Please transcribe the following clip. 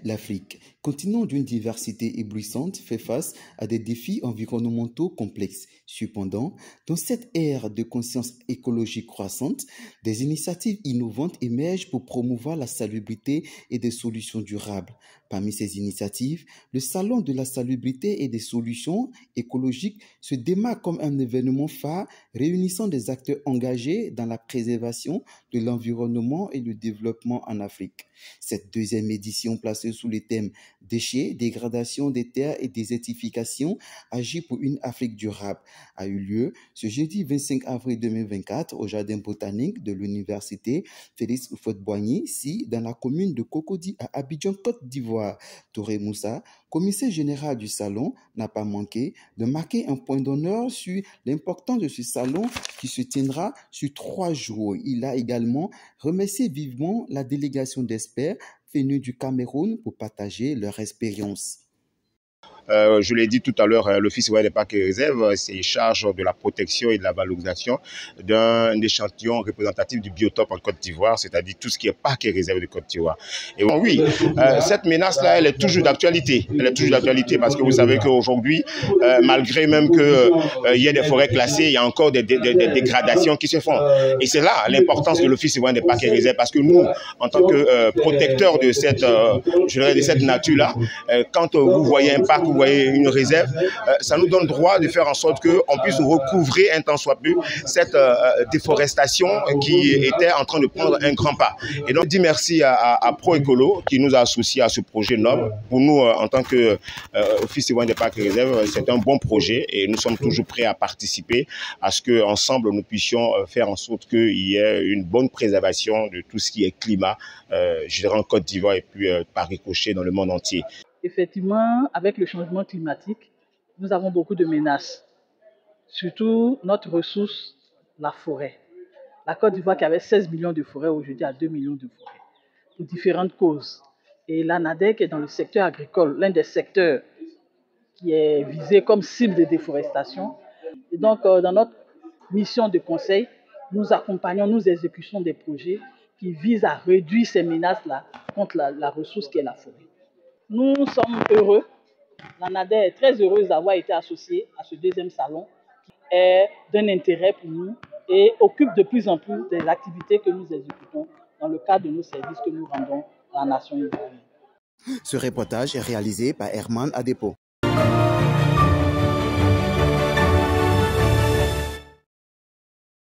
L'Afrique, continent d'une diversité éblouissante, fait face à des défis environnementaux complexes. Cependant, dans cette ère de conscience écologique croissante, des initiatives innovantes émergent pour promouvoir la salubrité et des solutions durables. Parmi ces initiatives, le Salon de la salubrité et des solutions écologiques se démarque comme un événement phare réunissant des acteurs engagés dans la préservation de l'environnement et le développement en Afrique. Cette deuxième édition, placée sous le thème déchets, dégradation des terres et désertification, agit pour une Afrique durable, a eu lieu ce jeudi 25 avril 2024 au Jardin botanique de l'Université Félix Houphouët-Boigny, ici dans la commune de Cocody à Abidjan, Côte d'Ivoire. Touré Moussa, commissaire général du salon, n'a pas manqué de marquer un point d'honneur sur l'importance de ce salon qui se tiendra sur 3 jours. Il a également remercié vivement la délégation d'experts venus du Cameroun pour partager leur expérience. Je l'ai dit tout à l'heure, l'Office ivoirien des parcs et réserves c'est charge de la protection et de la valorisation d'un échantillon représentatif du biotope en Côte d'Ivoire, c'est-à-dire tout ce qui est parc et réserve de Côte d'Ivoire. Et bon, oui, cette menace-là, elle est toujours d'actualité. Elle est toujours d'actualité parce que vous savez qu'aujourd'hui, malgré même qu'il y ait des forêts classées, il y a encore des dégradations qui se font. Et c'est là l'importance de l'Office ivoirien des parcs et réserves parce que nous, en tant que protecteurs de cette, de cette nature-là, quand vous voyez un parc, vous voyez une réserve, ça nous donne droit de faire en sorte qu'on puisse recouvrer un tant soit peu cette déforestation qui était en train de prendre un grand pas. Et donc, je dis merci à ProÉcolo qui nous a associés à ce projet noble. Pour nous, en tant qu'Office ivoirien des parcs et réserves, c'est un bon projet et nous sommes toujours prêts à participer à ce qu'ensemble, nous puissions faire en sorte qu'il y ait une bonne préservation de tout ce qui est climat, je dirais en Côte d'Ivoire et puis par ricochet dans le monde entier. Effectivement, avec le changement climatique, nous avons beaucoup de menaces. Surtout notre ressource, la forêt. La Côte d'Ivoire qui avait 16 millions de forêts, aujourd'hui a 2 millions de forêts, pour différentes causes. Et l'ANADEC est dans le secteur agricole, l'un des secteurs qui est visé comme cible de déforestation. Et donc, dans notre mission de conseil, nous accompagnons, nous exécutons des projets qui visent à réduire ces menaces-là contre la ressource qui est la forêt. Nous sommes heureux, l'ANADEC est très heureuse d'avoir été associée à ce deuxième salon qui est d'un intérêt pour nous et occupe de plus en plus des activités que nous exécutons dans le cadre de nos services que nous rendons à la nation ivoirienne. Ce reportage est réalisé par Herman Adepo.